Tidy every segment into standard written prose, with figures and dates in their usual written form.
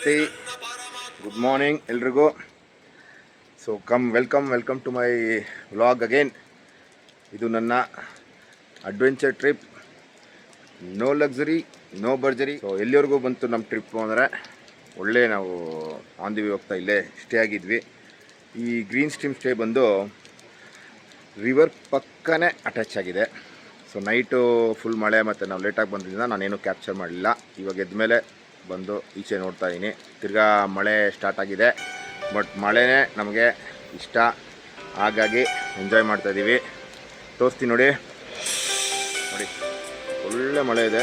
ನಮಸ್ತೆ, good morning ಎಲ್ರಿಗೂ. So welcome to my vlog again. ಇದು ನನ್ನ adventure trip, no luxury no ಬರ್ಜರಿ. ಸೊ ಎಲ್ಲಿವರೆಗೂ ಬಂತು ನಮ್ಮ ಟ್ರಿಪ್ಪು ಅಂದರೆ, ಒಳ್ಳೆ ನಾವು ಆನ್ ದಿ ವೇ ಹೋಗ್ತಾ ಇಲ್ಲೇ ಸ್ಟೇ ಆಗಿದ್ವಿ. ಈ ಗ್ರೀನ್ ಸ್ಟ್ರೀಮ್ ಸ್ಟೇ ಬಂದು ರಿವರ್ ಪಕ್ಕನೇ ಅಟ್ಯಾಚ್ ಆಗಿದೆ. ಸೊ ನೈಟು ಫುಲ್ ಮಳೆ ಮತ್ತು ನಾವು ಲೇಟಾಗಿ ಬಂದಿದ್ದರಿಂದ ನಾನೇನು ಕ್ಯಾಪ್ಚರ್ ಮಾಡಲಿಲ್ಲ. ಇವಾಗ ಎದ್ದ ಮೇಲೆ ಬಂದು ಈಚೆ ನೋಡ್ತಾ ಇದ್ದೀನಿ. ತಿರ್ಗಾ ಮಳೆ ಸ್ಟಾರ್ಟ್ ಆಗಿದೆ, ಬಟ್ ಮಳೆನೇ ನಮಗೆ ಇಷ್ಟ, ಹಾಗಾಗಿ ಎಂಜಾಯ್ ಮಾಡ್ತಾಯಿದ್ದೀವಿ. ತೋರಿಸ್ತೀನಿ ನೋಡಿ ಒಳ್ಳೆ ಮಳೆ ಇದೆ.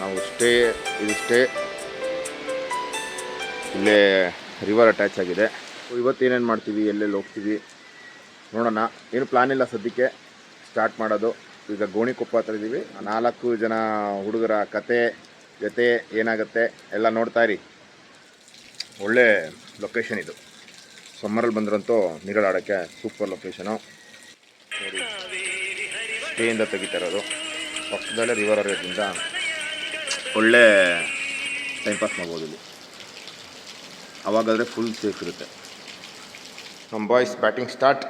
ನಾವು ಸ್ಟೇ ಇಲ್ಲೇ ರಿವರ್ ಅಟ್ಯಾಚ್ ಆಗಿದೆ. ಇವತ್ತು ಏನೇನು ಮಾಡ್ತೀವಿ, ಎಲ್ಲೆಲ್ಲಿ ಹೋಗ್ತೀವಿ ನೋಡೋಣ. ಏನು ಪ್ಲಾನ್ ಇಲ್ಲ ಸದ್ಯಕ್ಕೆ, ಸ್ಟಾರ್ಟ್ ಮಾಡೋದು. ಈಗ ಗೋಣಿಕೊಪ್ಪ ಹತ್ರ ಇದ್ದೀವಿ. 4 ಜನ ಹುಡುಗರ ಜೊತೆ ಏನಾಗುತ್ತೆ ಎಲ್ಲ ನೋಡ್ತಾ ಇರಿ. ಒಳ್ಳೆ ಲೊಕೇಶನ್ ಇದು. ಸಮ್ಮರಲ್ಲಿ ಬಂದ್ರಂತೂ ನೀರಲ್ಲಿ ಆಡೋಕ್ಕೆ ಸೂಪರ್ ಲೊಕೇಶನು ನೋಡಿ. ಸ್ಟೇಯಿಂದ ತೆಗಿತಾ ಇರೋದು, ಪಕ್ಕದಲ್ಲೇ ರಿವರ್ ಇರೋದ್ರಿಂದ ಒಳ್ಳೆ ಟೈಮ್ ಪಾಸ್ ಮಾಡ್ಬೋದು ಇಲ್ಲಿ. ಅವಾಗಾದರೆ ಫುಲ್ ಸೇಫ್ ಇರುತ್ತೆ. ನಮ್ಮ ಬಾಯ್ಸ್ ಬ್ಯಾಟಿಂಗ್ ಸ್ಟಾರ್ಟ್.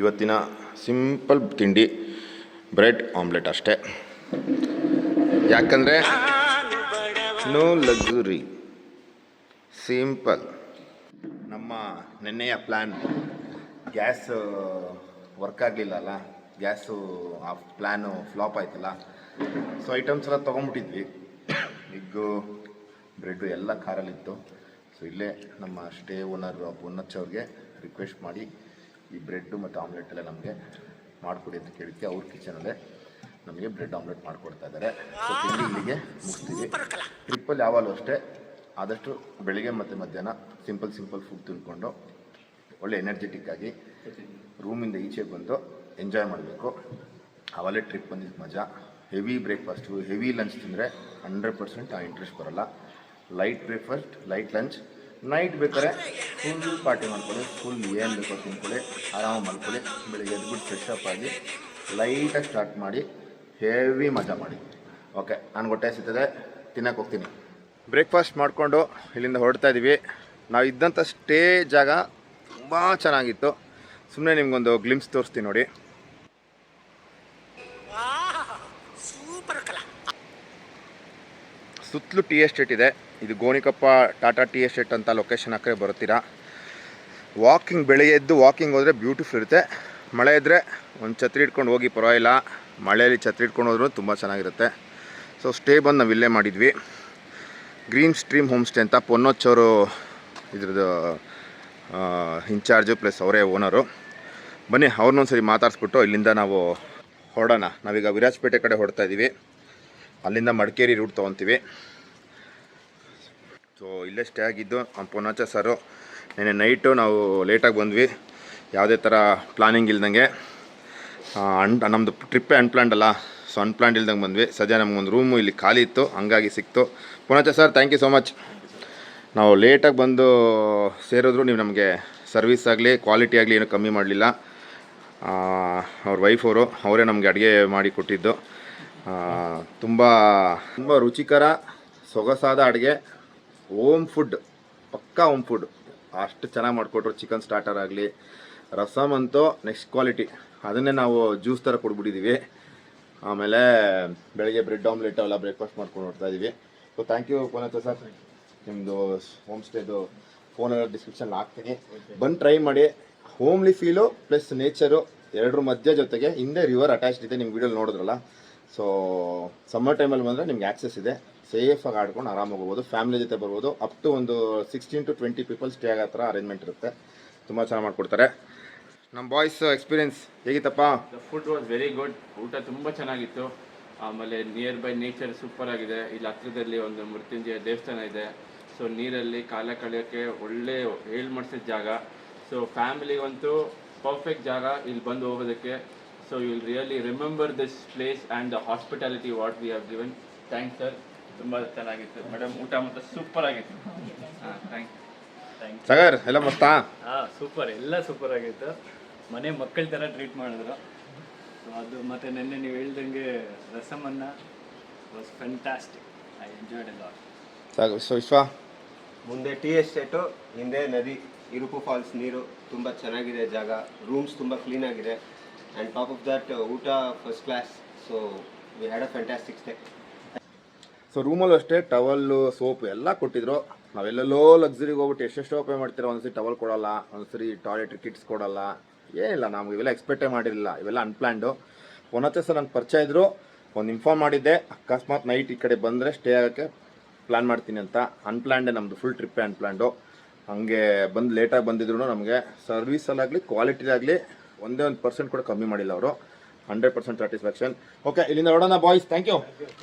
ಇವತ್ತಿನ ಸಿಂಪಲ್ ತಿಂಡಿ ಬ್ರೆಡ್ ಆಮ್ಲೆಟ್ ಅಷ್ಟೇ, ಯಾಕಂದರೆ ನೋ ಲಕ್ಸುರಿ, ಸಿಂಪಲ್. ನಮ್ಮ ನೆನ್ನೆಯ ಪ್ಲ್ಯಾನ್ ಗ್ಯಾಸ್ ವರ್ಕ್ ಆಗಲಿಲ್ಲಲ್ಲ, ಗ್ಯಾಸು ಆ ಪ್ಲ್ಯಾನು ಫ್ಲಾಪ್ ಆಯ್ತಲ್ಲ. ಸೊ ಐಟಮ್ಸ್ ಎಲ್ಲ ತೊಗೊಂಬಿಟ್ಟಿದ್ವಿ, ಎಗ್ಗು ಬ್ರೆಡ್ಡು ಎಲ್ಲ ಕಾರಲ್ಲಿತ್ತು. ಸೊ ಇಲ್ಲೇ ನಮ್ಮ ಸ್ಟೇ ಓನರ್ ಪುನ್ನಚ್ಚವ್ರಿಗೆ ರಿಕ್ವೆಸ್ಟ್ ಮಾಡಿ ಈ ಬ್ರೆಡ್ಡು ಮತ್ತು ಆಮ್ಲೆಟ್ ಎಲ್ಲ ನಮಗೆ ಮಾಡಿಕೊಡಿ ಅಂತ ಕೇಳಿದ್ಕೆ ಅವ್ರ ಕಿಚನಲ್ಲೇ ನಮಗೆ ಬ್ರೆಡ್ ಆಮ್ಲೆಟ್ ಮಾಡಿಕೊಡ್ತಾ ಇದ್ದಾರೆ. ಸೊ ತಿಂಡಿ ಇಲ್ಲಿಗೆ ಮುಗಿಸ್ತೀವಿ. ಟ್ರಿಪ್ಪಲ್ಲಿ ಯಾವಾಗಲೂ ಅಷ್ಟೇ, ಆದಷ್ಟು ಬೆಳಿಗ್ಗೆ ಮತ್ತು ಮಧ್ಯಾಹ್ನ ಸಿಂಪಲ್ ಫುಡ್ ತಿಂದ್ಕೊಂಡು ಒಳ್ಳೆ ಎನರ್ಜೆಟಿಕ್ ಆಗಿ ರೂಮಿಂದ ಈಚೆ ಬಂದು ಎಂಜಾಯ್ ಮಾಡಬೇಕು. ಆವಾಗಲೇ ಟ್ರಿಪ್ ಬಂದಿದ್ದು ಮಜಾ. ಹೆವಿ ಬ್ರೇಕ್ಫಾಸ್ಟು, ಹೆವಿ ಲಂಚ್ ತಿಂದರೆ 100% ಆ ಇಂಟ್ರೆಸ್ಟ್ ಬರೋಲ್ಲ. Light breakfast, light lunch, night ಬೇಕಾದ್ರೆ ಫುಲ್ ಪಾರ್ಟಿ ಮಾಡ್ಕೊಳ್ಳಿ, ಫುಲ್ ಏನು ಬೇಕೋ ತಿನ್ಕೊಳ್ಳಿ, ಆರಾಮಾಗಿ ಮಾಡ್ಕೊಳ್ಳಿ. ಬೆಳಿಗ್ಗೆ ಎದ್ಬಿಟ್ಟು ಫ್ರೆಶ್ ಅಪ್ ಆಗಿ ಲೈಟಾಗಿ ಸ್ಟಾರ್ಟ್ ಮಾಡಿ ಹೆವಿ ಮಜಾ ಮಾಡಿ. ಓಕೆ, ನಾನು ಹೊಟ್ಟೆ ಸಿಗ್ತದೆ, ತಿನ್ನಕ್ಕೆ ಹೋಗ್ತೀನಿ. ಬ್ರೇಕ್ಫಾಸ್ಟ್ ಮಾಡಿಕೊಂಡು ಇಲ್ಲಿಂದ ಹೊರಡ್ತಾ ಇದ್ದೀವಿ. ನಾವು ಇದ್ದಂಥ ಸ್ಟೇ ಜಾಗ ತುಂಬ ಚೆನ್ನಾಗಿತ್ತು. ಸುಮ್ಮನೆ ನಿಮ್ಗೊಂದು ಗ್ಲಿಮ್ಸ್ ತೋರಿಸ್ತೀನಿ ನೋಡಿ. ಸುತ್ತಲೂ ಟೀ ಎಸ್ಟೇಟ್ ಇದೆ. ಇದು ಗೋಣಿಕೊಪ್ಪ ಟಾಟಾ ಟೀ ಎಸ್ಟೇಟ್ ಅಂತ ಲೊಕೇಶನ್ ಹಾಕಿ ಬರುತ್ತೀರಾ. ಬೆಳಿಗ್ಗೆ ಎದ್ದು ವಾಕಿಂಗ್ ಹೋದರೆ ಬ್ಯೂಟಿಫುಲ್ ಇರುತ್ತೆ. ಮಳೆ ಇದ್ದರೆ ಒಂದು ಛತ್ರಿ ಇಟ್ಕೊಂಡು ಹೋಗಿ, ಪರವಾಗಿಲ್ಲ. ಮಳೆಯಲ್ಲಿ ಛತ್ರಿ ಇಟ್ಕೊಂಡು ಹೋದ್ರೂ ತುಂಬ ಚೆನ್ನಾಗಿರುತ್ತೆ. ಸೊ ಸ್ಟೇ ಬಂದು ನಾವು ಇಲ್ಲೇ ಮಾಡಿದ್ವಿ. ಗ್ರೀನ್ ಸ್ಟ್ರೀಮ್ ಹೋಮ್ ಸ್ಟೇ ಅಂತ ಪೊನ್ನೋಚ್ಚವರು ಇದ್ರದ್ದು ಇನ್ಚಾರ್ಜು ಪ್ಲಸ್ ಅವರೇ ಓನರು. ಬನ್ನಿ ಅವ್ರನ್ನೊಂದ್ಸರಿ ಮಾತಾಡಿಸ್ಬಿಟ್ಟು ಇಲ್ಲಿಂದ ನಾವು ಹೊರಡೋಣ. ನಾವೀಗ ವಿರಾಜಪೇಟೆ ಕಡೆ ಹೊರಡ್ತಾ ಇದ್ದೀವಿ. ಅಲ್ಲಿಂದ ಮಡಿಕೇರಿ ರೂಟ್ ತೊಗೊತೀವಿ. ಸೊ ಇಲ್ಲೇ ಸ್ಟೇ ಆಗಿದ್ದು ನಮ್ಮ ಪೊನ್ನಾಚ ಸರು. ನೆನ್ನೆ ನೈಟು ನಾವು ಲೇಟಾಗಿ ಬಂದ್ವಿ, ಯಾವುದೇ ಥರ ಪ್ಲಾನಿಂಗ್ ಇಲ್ದಂಗೆ. ನಮ್ಮದು ಟ್ರಿಪ್ಪೇ ಅನ್ಪ್ಲ್ಯಾಂಡ್ ಅಲ್ಲ, ಸೊ ಅನ್ಪ್ಲ್ಯಾಂಡ್ ಇಲ್ದಂಗೆ ಬಂದ್ವಿ. ಸದ್ಯ ನಮಗೊಂದು ರೂಮು ಇಲ್ಲಿ ಖಾಲಿ ಇತ್ತು, ಹಂಗಾಗಿ ಸಿಕ್ತು. Ponnacha sir, thank you so much. ನಾವು ಲೇಟಾಗಿ ಬಂದು ಸೇರಿದ್ರು ನೀವು ನಮಗೆ ಸರ್ವಿಸ್ ಆಗಲಿ ಕ್ವಾಲಿಟಿ ಆಗಲಿ ಏನೂ ಕಮ್ಮಿ ಮಾಡಲಿಲ್ಲ. ಅವ್ರ ವೈಫವರು ಅವರೇ ನಮಗೆ ಅಡುಗೆ ಮಾಡಿ ಕೊಟ್ಟಿದ್ದು. ತುಂಬ ರುಚಿಕರ ಸೊಗಸಾದ ಅಡುಗೆ, ಹೋಮ್ ಫುಡ್, ಪಕ್ಕಾ ಹೋಮ್ ಫುಡ್. ಅಷ್ಟು ಚೆನ್ನಾಗಿ ಮಾಡಿಕೊಟ್ರು. ಚಿಕನ್ ಸ್ಟಾರ್ಟರ್ ಆಗಲಿ, ರಸಮ್ ಅಂತೂ ನೆಕ್ಸ್ಟ್ ಕ್ವಾಲಿಟಿ. ಅದನ್ನೇ ನಾವು ಜ್ಯೂಸ್ ಥರ ಕೊಡ್ಬಿಟ್ಟಿದ್ದೀವಿ. ಆಮೇಲೆ ಬೆಳಗ್ಗೆ ಬ್ರೆಡ್ ಆಮ್ಲೆಟ್ ಎಲ್ಲ ಬ್ರೇಕ್ಫಾಸ್ಟ್ ಮಾಡ್ಕೊಂಡು ನೋಡ್ತಾ ಇದ್ದೀವಿ. So thank you Ponnacha sir. ನಿಮ್ಮದು ಹೋಮ್ ಸ್ಟೇದು ಫೋನ್ ಡಿಸ್ಕ್ರಿಪ್ಷನ್ ಹಾಕ್ತೀನಿ, ಬಂದು ಟ್ರೈ ಮಾಡಿ. ಹೋಮ್ಲಿ ಫೀಲು ಪ್ಲಸ್ ನೇಚರು ಎರಡರ ಮಧ್ಯೆ ಜೊತೆಗೆ ಹಿಂದೆ ರಿವರ್ ಅಟ್ಯಾಚ್ಡ್ ಇದೆ, ನಿಮ್ಮ ವೀಡಿಯೋಲಿ ನೋಡಿದ್ರಲ್ಲ. ಸೊ ಸಮ್ಮರ್ ಟೈಮಲ್ಲಿ ಬಂದರೆ ನಿಮ್ಗೆ ಆ್ಯಕ್ಸೆಸ್ ಇದೆ, ಸೇಫಾಗಿ ಆಡ್ಕೊಂಡು ಆರಾಮಾಗಿ ಹೋಗ್ಬೋದು. ಫ್ಯಾಮಿಲಿ ಜೊತೆ ಬರ್ಬೋದು. ಅಪ್ ಟು ಒಂದು 16 to 20 ಪೀಪಲ್ ಸ್ಟೇ ಆಗೋ ಥರ ಅರೇಂಜ್ಮೆಂಟ್ ಇರುತ್ತೆ. ತುಂಬ ಚೆನ್ನಾಗಿ ಮಾಡಿಕೊಡ್ತಾರೆ. ನಮ್ಮ ಬಾಯ್ಸ್ ಎಕ್ಸ್ಪೀರಿಯನ್ಸ್ ಹೇಗಿತ್ತಪ್ಪ? The food was very good. ಊಟ ತುಂಬ ಚೆನ್ನಾಗಿತ್ತು. ಆಮೇಲೆ ನಿಯರ್ ಬೈ ನೇಚರ್ ಸೂಪರ್ ಆಗಿದೆ. ಇಲ್ಲಿ ಹತ್ರದಲ್ಲಿ ಒಂದು ಮೃತ್ಯುಂಜಯ ದೇವಸ್ಥಾನ ಇದೆ. ಸೊ ನೀರಲ್ಲಿ ಕಾಲ ಕಳೆಯೋಕ್ಕೆ ಒಳ್ಳೆ ಮಾಡಿಸಿದ ಜಾಗ. ಸೊ ಫ್ಯಾಮಿಲಿಗಂತೂ ಪರ್ಫೆಕ್ಟ್ ಜಾಗ ಇಲ್ಲಿ ಬಂದು ಹೋಗೋದಕ್ಕೆ. So you will really remember this place and the hospitality what we have given. Thanks sir, ತುಂಬ ಚೆನ್ನಾಗಿತ್ತು. ಮೇಡಮ್ ಊಟ ಮಾತ್ರ ಸೂಪರ್ ಆಗಿತ್ತು. ಹಾಂ, ಥ್ಯಾಂಕ್ ಯು. ಸಾಗರ್ ಎಲ್ಲ ಮಸ್ತಾ? ಸೂಪರ್, ಎಲ್ಲ ಸೂಪರ್ ಆಗಿತ್ತು. ಮನೆ ಮಕ್ಕಳ ಥರ ಟ್ರೀಟ್ ಮಾಡಿದ್ರು. ಸೊ ಅದು ಮತ್ತು ನಿನ್ನೆ ನೀವು ಹೇಳ್ದಂಗೆ ರಸಮನ್ನ was fantastic. I enjoyed a lot. So Vishwa ಮುಂದೆ ಟೀ ಎಸ್ಟೇಟು, ಹಿಂದೆ ನದಿ, ಇರುಪು ಫಾಲ್ಸ್ ನೀರು ತುಂಬ ಚೆನ್ನಾಗಿದೆ ಜಾಗ. ರೂಮ್ಸ್ ತುಂಬ ಕ್ಲೀನಾಗಿದೆ. ಆ್ಯಂಡ್ ಟಾಪ್ ಆಫ್ ದಟ್ ಊಟ first class. So we had a fantastic stay. So ರೂಮಲ್ಲೂ ಅಷ್ಟೇ ಟವಲ್ಲು ಸೋಪ್ ಎಲ್ಲ ಕೊಟ್ಟಿದ್ರು. ನಾವೆಲ್ಲೆಲ್ಲೋ ಲಕ್ಸುರಿಗೆ ಹೋಗ್ಬಿಟ್ಟು ಎಷ್ಟೆಷ್ಟೋ ಪೇ ಮಾಡ್ತೀರೋ, ಒಂದ್ಸರಿ ಟವಲ್ ಕೊಡೋಲ್ಲ, ಒಂದ್ಸರಿ ಟಾಯ್ಲೆಟ್ ಕಿಟ್ಸ್ ಕೊಡೋಲ್ಲ, ಏನಿಲ್ಲ. ನಮ್ಗೆ ಇವೆಲ್ಲ ಎಕ್ಸ್ಪೆಕ್ಟೇ ಮಾಡಿರಲಿಲ್ಲ, ಇವೆಲ್ಲ ಅನ್ಪ್ಲ್ಯಾನ್ಡು. ಒಂದೊತ್ತೆ ಸಲ ನಂಗೆ ಪರಿಚಯ ಇದ್ದರು, ಒಂದು ಇನ್ಫಾರ್ಮ್ ಮಾಡಿದ್ದೆ, ಅಕಸ್ಮಾತ್ ನೈಟ್ ಈ ಕಡೆ ಬಂದರೆ ಸ್ಟೇ ಆಗೋಕ್ಕೆ ಪ್ಲ್ಯಾನ್ ಮಾಡ್ತೀನಿ ಅಂತ. ಅನ್ಪ್ಲ್ಯಾನ್ಡೇ ನಮ್ಮದು, ಫುಲ್ ಟ್ರಿಪ್ಪೇ ಅನ್ಪ್ಲ್ಯಾನ್ಡು. ಹಾಗೆ ಬಂದು ಲೇಟಾಗಿ ಬಂದಿದ್ರು ನಮಗೆ ಸರ್ವಿಸಲ್ಲಾಗಲಿ ಕ್ವಾಲಿಟಿಲಾಗಲಿ ಒಂದೇ 1% ಕೂಡ ಕಮ್ಮಿ ಮಾಡಿಲ್ಲ ಅವರು. 100% ಸ್ಯಾಟಿಸ್ಫ್ಯಾಕ್ಷನ್. ಓಕೆ, ಇಲ್ಲಿಂದ ಹೊರಡೋಣ ಬಾಯ್ಸ್, ಥ್ಯಾಂಕ್ ಯು.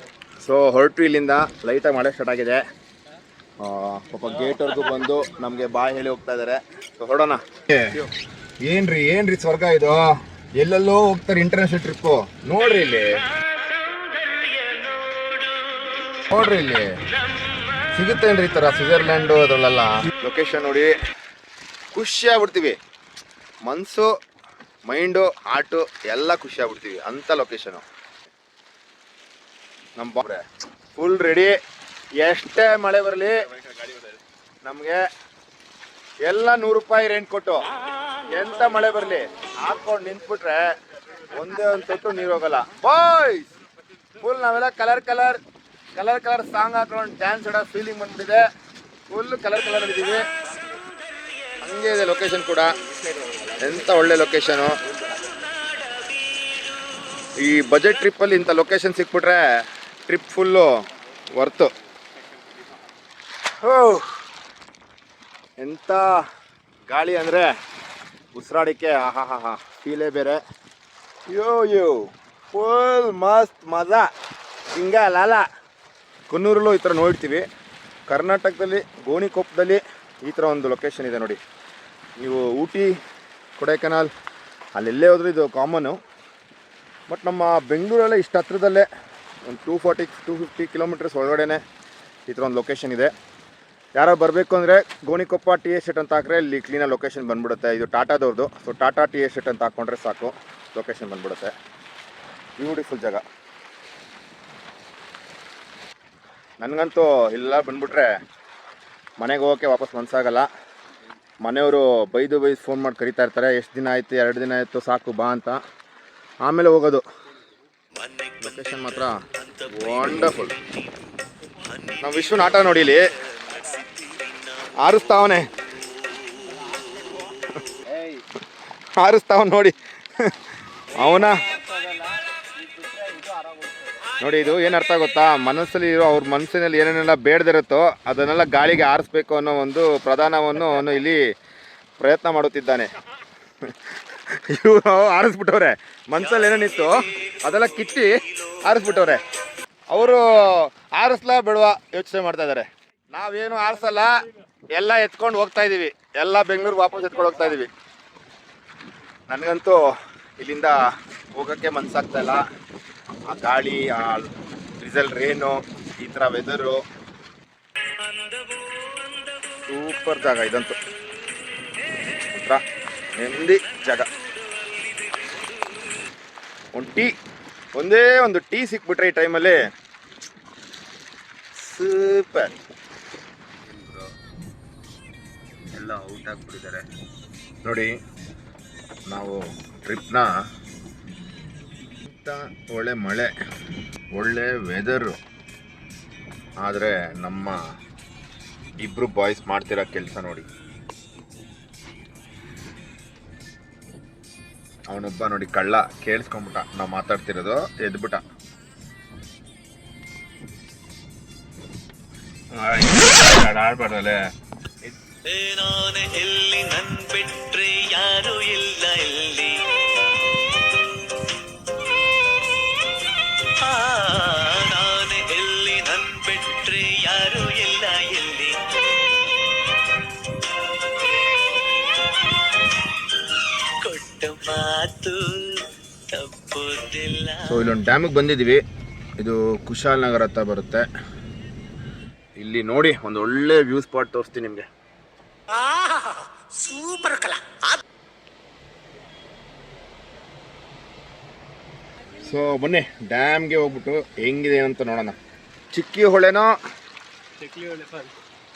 ಸೊ ಹೊರಟು ಇಲ್ಲಿಂದ ಲೈಟಾಗಿ ಮಳೆ ಸ್ಟಾರ್ಟ್ ಆಗಿದೆ. ಪಾಪ ಗೇಟ್ವರೆಗೂ ಬಂದು ನಮಗೆ ಬಾಯ್ ಹೇಳಿ ಹೋಗ್ತಾ ಇದ್ದಾರೆ. ಸೊ ಹೊರಡೋಣ. ಏನ್ರಿ ಸ್ವರ್ಗ ಇದು, ಎಲ್ಲೆಲ್ಲೋ ಹೋಗ್ತಾರೆ ಇಂಟರ್ನ್ಯಾಷನಲ್ ಟ್ರಿಪ್ಪು. ನೋಡ್ರಿ ಇಲ್ಲಿ ಸಿಗುತ್ತೇನ್ರಿ ಈ ಥರ ಸ್ವಿಟ್ಜರ್ಲ್ಯಾಂಡು ಅದರಲ್ಲೆಲ್ಲ. ಲೊಕೇಶನ್ ನೋಡಿ ಖುಷಿ ಆಗ್ಬಿಡ್ತೀವಿ, ಮನಸ್ಸು ಮೈಂಡು ಹಾರ್ಟು ಎಲ್ಲ ಖುಷಿ ಆಗ್ಬಿಡ್ತೀವಿ ಅಂಥ ಲೊಕೇಶನು. ನಮ್ಮ ಬಾಬ್ರೆ ಫುಲ್ ರೆಡಿ. ಎಷ್ಟೇ ಮಳೆ ಬರಲಿ ನಮಗೆ ಎಲ್ಲ ₹100 ರೆಂಟ್ ಕೊಟ್ಟು ಎಂಥ ಮಳೆ ಬರಲಿ ಹಾಕ್ಕೊಂಡು ನಿಂತ್ಬಿಟ್ರೆ ಒಂದೇ ಒಂದು ತೊಟ್ಟು ನೀರು ಹೋಗಲ್ಲ ಬಾಯ್ಸ್. ಫುಲ್ ನಾವೆಲ್ಲ ಕಲರ್ ಸಾಂಗ್ ಹಾಕೊಂಡು ಡ್ಯಾನ್ಸ್ ಆಡೋ ಫೀಲಿಂಗ್ ಬಂದ್ಬಿಟ್ಟಿದೆ. ಫುಲ್ ಕಲರ್ ಇದ್ದೀವಿ. ಹಂಗೆ ಇದೆ ಲೊಕೇಶನ್ ಕೂಡ, ಎಂಥ ಒಳ್ಳೆ ಲೊಕೇಶನು. ಈ ಬಜೆಟ್ ಟ್ರಿಪ್ಪಲ್ಲಿ ಇಂಥ ಲೊಕೇಶನ್ ಸಿಕ್ಬಿಟ್ರೆ ಟ್ರಿಪ್ ಫುಲ್ಲು ವರ್ತು. ಎಂಥ ಗಾಳಿ ಅಂದರೆ ಉಸಿರಾಡಿಕೆ ಆಹಾ ಫೀಲೇ ಬೇರೆ. ಯೋ ಫುಲ್ ಮಸ್ತ್ ಮಜಾ. ಹಿಂಗ ಲಾಲ ಕುನ್ನೂರಲ್ಲೂ ಈ ಥರ ನೋಡ್ತೀವಿ. ಕರ್ನಾಟಕದಲ್ಲಿ ಗೋಣಿಕೊಪ್ಪದಲ್ಲಿ ಈ ಥರ ಒಂದು ಲೊಕೇಶನ್ ಇದೆ ನೋಡಿ. ನೀವು ಊಟಿ, ಕೊಡೈಕೆನಾಲ್ ಅಲ್ಲೆಲ್ಲೇ ಹೋದ್ರೆ ಇದು ಕಾಮನ್ನು. ಬಟ್ ನಮ್ಮ ಬೆಂಗಳೂರಲ್ಲೇ ಇಷ್ಟು ಹತ್ರದಲ್ಲೇ ಒಂದು 240-250 ಕಿಲೋಮೀಟರ್ಸ್ ಒಳಗಡೆ ಈ ಥರ ಒಂದು ಲೊಕೇಶನ್ ಇದೆ. ಯಾರೋ ಬರಬೇಕು ಅಂದರೆ ಗೋಣಿಕೊಪ್ಪ ಟಿ ಎಸ್ಟೇಟ್ ಅಂತ ಹಾಕ್ರೆ ಇಲ್ಲಿ ಕ್ಲೀನಾಗಿ ಲೊಕೇಶನ್ ಬಂದ್ಬಿಡುತ್ತೆ. ಇದು ಟಾಟಾದವ್ರದ್ದು. ಸೊ ಟಾಟಾ ಟಿ ಎಸ್ಟೇಟ್ ಅಂತ ಹಾಕ್ಕೊಂಡ್ರೆ ಸಾಕು, ಲೊಕೇಶನ್ ಬಂದ್ಬಿಡುತ್ತೆ. ಬ್ಯೂಟಿಫುಲ್ ಜಾಗ. ನನಗಂತೂ ಇಲ್ಲ ಬಂದ್ಬಿಟ್ರೆ ಮನೆಗೆ ಹೋಗೋಕ್ಕೆ ವಾಪಸ್ ಮನಸ್ಸಾಗಲ್ಲ. ಮನೆಯವರು ಬೈದು ಫೋನ್ ಮಾಡಿ ಕರಿತಾ ಇರ್ತಾರೆ, ಎಷ್ಟು ದಿನ ಆಯಿತು, 2 ದಿನ ಆಯಿತು, ಸಾಕು ಬಾ ಅಂತ. ಆಮೇಲೆ ಹೋಗೋದು. ಲೊಕೇಶನ್ ಮಾತ್ರ ವಂಡರ್ಫುಲ್. ನಾವು ವಿಶ್ವನ ಆಟ ನೋಡಿಲಿ ಆರಿಸ್ತಾವನೆ ನೋಡಿ ಅವನ ನೋಡಿ. ಇದು ಏನು ಅರ್ಥ ಗೊತ್ತಾ, ಮನಸ್ಸಲ್ಲಿ ಇರೋ ಅವ್ರ ಮನಸ್ಸಿನಲ್ಲಿ ಏನೇನೆಲ್ಲ ಬೇಡದಿರುತ್ತೋ ಅದನ್ನೆಲ್ಲ ಗಾಳಿಗೆ ಆರಿಸ್ಬೇಕು ಅನ್ನೋ ಒಂದು ಪ್ರಧಾನವನ್ನು ಅವನು ಇಲ್ಲಿ ಪ್ರಯತ್ನ ಮಾಡುತ್ತಿದ್ದಾನೆ. ಇವರು ಆರಿಸ್ಬಿಟ್ಟವ್ರೆ, ಮನಸ್ಸಲ್ಲಿ ಏನೇನಿತ್ತು ಅದೆಲ್ಲ ಕಿತ್ತಿ ಆರಿಸ್ಬಿಟ್ಟವ್ರೆ. ಅವರು ಆರಿಸ್ಲಾ ಬಿಡುವ ಯೋಚನೆ ಮಾಡ್ತಾ ಇದ್ದಾರೆ. ನಾವೇನು ಆರಿಸಲ್ಲ, ಎಲ್ಲ ಎತ್ಕೊಂಡು ಹೋಗ್ತಾ ಇದ್ದೀವಿ. ಎಲ್ಲ ಬೆಂಗಳೂರು ವಾಪಸ್ ಎತ್ಕೊಂಡು ಹೋಗ್ತಾ ಇದ್ದೀವಿ. ನನಗಂತೂ ಇಲ್ಲಿಂದ ಹೋಗೋಕ್ಕೆ ಮನಸ್ಸಾಗ್ತಾ ಇಲ್ಲ. ಆ ಗಾಳಿ, ಆ ಡ್ರಿಸಲ್ ರೇನು, ಈ ಥರ ವೆದರು, ಸೂಪರ್ ಜಾಗ ಇದಂತೂ. ಒಂಥರ ನೆಮ್ಮದಿ ಜಾಗ. ಒಂದೇ ಒಂದು ಟೀ ಸಿಕ್ಬಿಟ್ರೆ ಈ ಟೈಮಲ್ಲಿ ಸೂಪರ್. ಎಲ್ಲ ಔಟ್ ಆಗಿಬಿಟ್ಟಿದ್ದಾರೆ ನೋಡಿ. ನಾವು ಟ್ರಿಪ್ನ ಒಳ್ಳೆ ಮಳೆ, ಒಳ್ಳೆ ವೆದರು, ಆದರೆ ನಮ್ಮ ಇಬ್ಬರು ಬಾಯ್ಸ್ ಮಾಡ್ತಿರೋ ಕೆಲಸ ನೋಡಿ. ಅವನೊಬ್ಬ ನೋಡಿ ಕಳ್ಳ ಕೇಳಿಸ್ಕೊಂಬಿಟ್ಟ ನಾವು ಮಾತಾಡ್ತಿರೋದು, ಎದ್ಬಿಟ್ಟ. ಆಡ್ಬಾರ್ದಲ್ಲೇ. ಎಲ್ಲಿ ನನ್ ಬಿಟ್ರೆ ಯಾರು ಇಲ್ಲ ಎಲ್ಲಿ, ನಾನೇ ಎಲ್ಲಿ ನನ್ ಬಿಟ್ರೆ ಯಾರು ಇಲ್ಲ ಎಲ್ಲಿ. ಕೊಟ್ಟ ಮಾತು ತಪ್ಪುತ್ತಿಲ್ಲ. ಸೊ ಇಲ್ಲೊಂದು ಡ್ಯಾಮಿಗೆ ಬಂದಿದ್ದೀವಿ. ಇದು ಕುಶಾಲ್ ನಗರ ಹತ್ರ ಬರುತ್ತೆ. ಇಲ್ಲಿ ನೋಡಿ ಒಂದು ಒಳ್ಳೆ ವ್ಯೂ ಸ್ಪಾಟ್ ತೋರಿಸ್ತೀನಿ ನಿಮಗೆ. ಸೂಪರ್ ಕಲಾ. ಸೊ ಬನ್ನಿ ಡ್ಯಾಮ್ಗೆ ಹೋಗ್ಬಿಟ್ಟು ಹೆಂಗಿದೆ ಅಂತ ನೋಡೋಣ. ಚಿಕ್ಕಿ ಹೊಳೆನೋ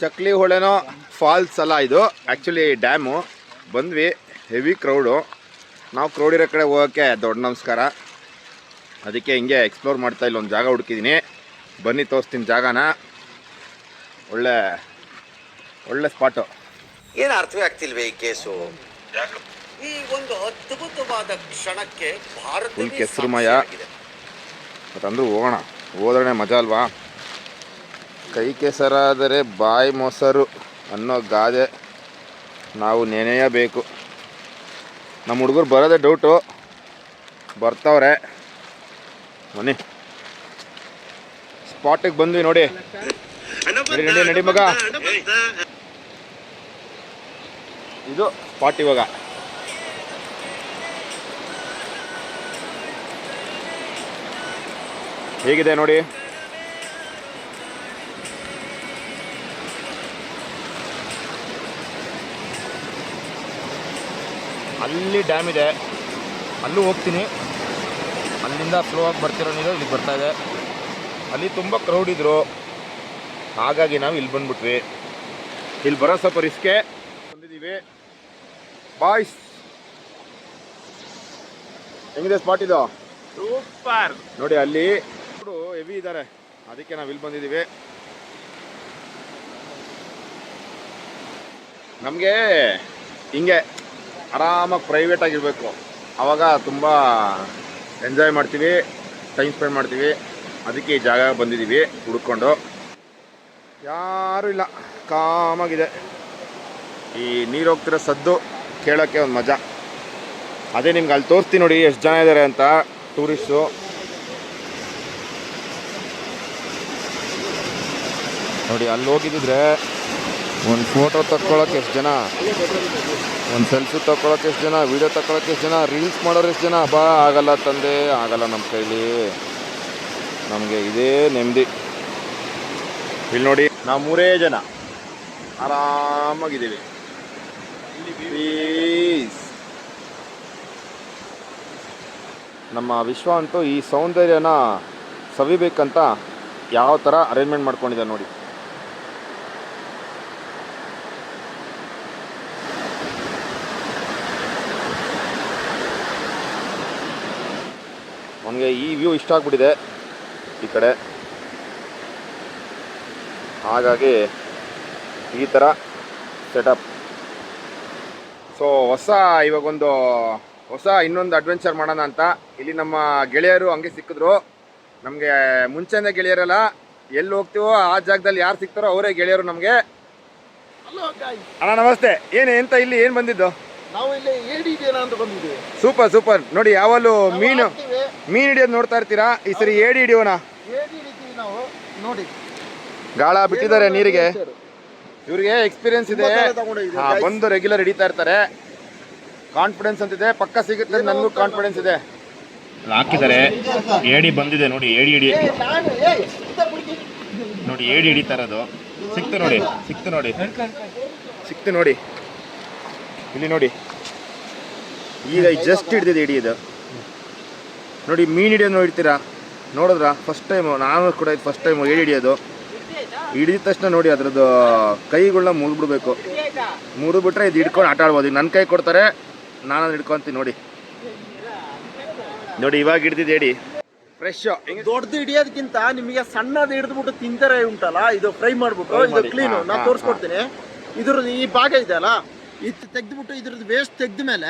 ಚಕ್ಲಿ ಹೊಳೆನೋ ಫಾಲ್ಸ್ ಅಲ್ಲ ಇದು, ಆ್ಯಕ್ಚುಲಿ ಡ್ಯಾಮು. ಬಂದ್ವಿ, ಹೆವಿ ಕ್ರೌಡು. ನಾವು ಕ್ರೌಡ್ ಇರೋ ಕಡೆ ಹೋಗೋಕ್ಕೆ ದೊಡ್ಡ ನಮಸ್ಕಾರ. ಅದಕ್ಕೆ ಹಿಂಗೆ ಎಕ್ಸ್ಪ್ಲೋರ್ ಮಾಡ್ತಾ ಇಲ್ಲ, ಒಂದು ಜಾಗ ಹುಡುಕಿದ್ದೀನಿ. ಬನ್ನಿ ತೋರಿಸ್ತೀನಿ ಜಾಗನ. ಒಳ್ಳೆ ಒಳ್ಳೆ ಸ್ಪಾಟು. ಏನು ಅರ್ಥವೇ ಆಗ್ತಿಲ್ವೇ ಈ ಕೇಸು? ಈ ಒಂದು ಅದ್ಭುತವಾದ ಕ್ಷಣಕ್ಕೆ ಫುಲ್ ಕೆಸರುಮಯ. ಮತ್ತಂದ್ರೂ ಹೋಗೋಣ, ಹೋದ್ರೆ ಮಜಾ ಅಲ್ವಾ. ಕೈ ಕೆಸರಾದರೆ ಬಾಯಿ ಮೊಸರು ಅನ್ನೋ ಗಾದೆ ನಾವು ನೆನೆಯಬೇಕು. ನಮ್ಮ ಹುಡುಗರು ಬರೋದೇ ಡೌಟು, ಬರ್ತಾವ್ರೆ. ಬನ್ನಿ, ಸ್ಪಾಟಿಗೆ ಬಂದ್ವಿ ನೋಡಿ. ನಡಿ ನಡಿ ಮಗ, ಇದು ಸ್ಪಾಟ್ ಇವಾಗ. ಹೇಗಿದೆ ನೋಡಿ. ಅಲ್ಲಿ ಡ್ಯಾಮ್ ಇದೆ, ಅಲ್ಲೂ ಹೋಗ್ತೀನಿ. ಅಲ್ಲಿಂದ ಸ್ಲೋ ಆಗಿ ಬರ್ತಿರೋ ನೀರು ಇಲ್ಲಿಗೆ ಬರ್ತಾ ಇದೆ. ಅಲ್ಲಿ ತುಂಬ ಕ್ರೌಡ್ ಇದ್ರು, ಹಾಗಾಗಿ ನಾವು ಇಲ್ಲಿ ಬಂದ್ಬಿಟ್ವಿ. ಇಲ್ಲಿ ಬರೋ ಸ್ವಲ್ಪ ರಿಸ್ಕೆ. ಬಂದಿದ್ದೀವಿ ಬಾಯ್ಸ್. ಹೆಂಗಿದೆ ಸ್ಪಾಟ್ ಇದು? ಸೂಪರ್ ನೋಡಿ, ಅಲ್ಲಿ ಹೆವಿ ಇದ್ದಾರೆ, ಅದಕ್ಕೆ ನಾವು ಇಲ್ಲಿ ಬಂದಿದ್ದೀವಿ. ನಮಗೆ ಹಿಂಗೆ ಆರಾಮಾಗಿ ಪ್ರೈವೇಟ್ ಆಗಿರಬೇಕು, ಆವಾಗ ತುಂಬ ಎಂಜಾಯ್ ಮಾಡ್ತೀವಿ, ಟೈಮ್ ಸ್ಪೆಂಡ್ ಮಾಡ್ತೀವಿ. ಅದಕ್ಕೆ ಈ ಜಾಗ ಬಂದಿದ್ದೀವಿ ಹುಡ್ಕೊಂಡು. ಯಾರೂ ಇಲ್ಲ, ಕಾಮಾಗಿದೆ. ಈ ನೀರು ಹೋಗ್ತಿರೋ ಸದ್ದು ಕೇಳೋಕ್ಕೆ ಒಂದು ಮಜಾ. ಅದೇ ನಿಮ್ಗೆ ಅಲ್ಲಿ ತೋರಿಸ್ತೀನಿ ನೋಡಿ ಎಷ್ಟು ಜನ ಇದ್ದಾರೆ ಅಂತ, ಟೂರಿಸ್ಟು. ನೋಡಿ, ಅಲ್ಲಿ ಹೋಗಿದ್ದಿದ್ರೆ ಒಂದು ಫೋಟೋ ತಕ್ಕೊಳ್ಳೋಕೆ ಎಷ್ಟು ಜನ, ಒಂದು ಸೆಲ್ಫಿ ತಗೊಳಕ್ಕೆ ಎಷ್ಟು ಜನ, ವೀಡಿಯೋ ತಗೊಳಕ್ಕೆ ಎಷ್ಟು ಜನ, ರೀಲ್ಸ್ ಮಾಡೋರು ಎಷ್ಟು ಜನ. ಬಾ, ಆಗಲ್ಲ ತಂದೆ, ಆಗಲ್ಲ ನಮ್ಮ ಕೈಲಿ. ನಮಗೆ ಇದೇ ನೆಮ್ಮದಿ. ಇಲ್ಲಿ ನೋಡಿ, ನಾವು 3 ಜನ ಆರಾಮಾಗಿದ್ದೀವಿ. ಪ್ಲೀಸ್. ನಮ್ಮ ವಿಶ್ವ ಅಂತೂ ಈ ಸೌಂದರ್ಯನ ಸವಿಬೇಕಂತ ಯಾವ ಥರ ಅರೇಂಜ್ಮೆಂಟ್ ಮಾಡ್ಕೊಂಡಿದ್ದ ನೋಡಿ. ನನಗೆ ಈ ವ್ಯೂ ಇಷ್ಟ ಆಗ್ಬಿಟ್ಟಿದೆ ಈ ಕಡೆ, ಹಾಗಾಗಿ ಈ ಥರ ಸೆಟಪ್. ಸೊ ಇವಾಗೊಂದು ಹೊಸ ಇನ್ನೊಂದು ಅಡ್ವೆಂಚರ್ ಮಾಡೋಣ ಅಂತ ಇಲ್ಲಿ ನಮ್ಮ ಗೆಳೆಯರು ಹಂಗೆ ಸಿಕ್ಕಿದ್ರು. ನಮಗೆ ಮುಂಚೆನೇ ಗೆಳೆಯರಲ್ಲ, ಎಲ್ಲಿ ಹೋಗ್ತೀವೋ ಆ ಜಾಗದಲ್ಲಿ ಯಾರು ಸಿಗ್ತಾರೋ ಅವರೇ ಗೆಳೆಯರು ನಮಗೆ. ಅಣ್ಣ ನಮಸ್ತೆ. ಎಂತ ಇಲ್ಲಿ ಏನು ಬಂದಿದ್ದು? ನಾವು ಇಲ್ಲಿ ಏಡಿ ಇದೆಯಲ್ಲ ಅಂತ ಬಂದಿದ್ದೀವಿ. Super super. ನೋಡಿ, ಯಾವಲ್ಲೂ ಮೀನು ಹಿಡಿಯೋದು ನೋಡ್ತಾ ಇರ್ತೀರಾ, ಈ ಸರಿ ಏಡಿ ಹಿಡಿಯೋಣ. ಏಡಿ ಹಿಡಿತೀವಿ ನಾವು. ನೋಡಿ, ಗಾಳ ಬಿಟ್ಟಿದ್ದಾರೆ ನೀರಿಗೆ. ಇವ್ರಿಗೆ ಎಕ್ಸ್ಪೀರಿಯನ್ಸ್ ಇದೆ, ಬಂದು ರೆಗ್ಯುಲರ್ ಹಿಡಿತಾ ಇರ್ತಾರೆ. ಕಾನ್ಫಿಡೆನ್ಸ್ ಅಂತಿದೆ, ಪಕ್ಕ ಸಿಗುತ್ತೆ ನನಗೂ ಕಾನ್ಫಿಡೆನ್ಸ್ ಇದೆ. ಹಾಕಿದ್ದಾರೆ, ಏಡಿ ಬಂದಿದೆ ನೋಡಿ. ಏಡಿ ನೋಡಿ, ಏಡಿ ಹಿಡಿತಾ ಇರೋದು. ಸಿಕ್ತು ನೋಡಿ. ಇಲ್ಲಿ ನೋಡಿ, ಈಗ ಜಸ್ಟ್ ಹಿಡಿದಿದೆ ಏಡಿ ಇದು ನೋಡಿ. ಮೀನು ಹಿಡಿಯೋದು ನೋಡ್ತೀರಾ, ನೋಡಿದ್ರಾ? ಫಸ್ಟ್ ಟೈಮು, ನಾನು ಕೂಡ ಇದು ಫಸ್ಟ್ ಟೈಮು ಏಡಿ ಹಿಡಿಯೋದು. ಹಿಡಿದ ತಕ್ಷಣ ನೋಡಿ ಅದ್ರದ್ದು ಕೈಗಳನ್ನ ಮುರಿದ್ಬಿಡ್ಬೇಕು. ಮುರಿದ್ಬಿಟ್ರೆ ಇದು ಹಿಡ್ಕೊಂಡು ಆಟ ಆಡ್ಬೋದು. ನನ್ನ ಕೈ ಕೊಡ್ತಾರೆ, ನಾನು ಅದನ್ನ ಹಿಡ್ಕೊತೀನಿ. ನೋಡಿ ಇವಾಗ ಹಿಡ್ದಿದ್ದು ಏಡಿ ಫ್ರೆಶ್. ದೊಡ್ಡದು ಹಿಡಿಯೋದಕ್ಕಿಂತ ನಿಮಗೆ ಸಣ್ಣದು ಹಿಡಿದ್ಬಿಟ್ಟು ತಿಂತಾರೆ ಉಂಟಲ್ಲ, ಇದು ಫ್ರೈ ಮಾಡ್ಬಿಟ್ಟು ಇದು ಕ್ಲೀನು ನಾನು ತೋರಿಸ್ಕೊಡ್ತೀನಿ. ಇದ್ರದ್ದು ಈ ಭಾಗ ಇದೆ ಅಲ್ಲ, ಇದು ತೆಗೆದ್ಬಿಟ್ಟು ಇದ್ರದ್ದು ವೇಸ್ಟ್ ತೆಗ್ದ ಮೇಲೆ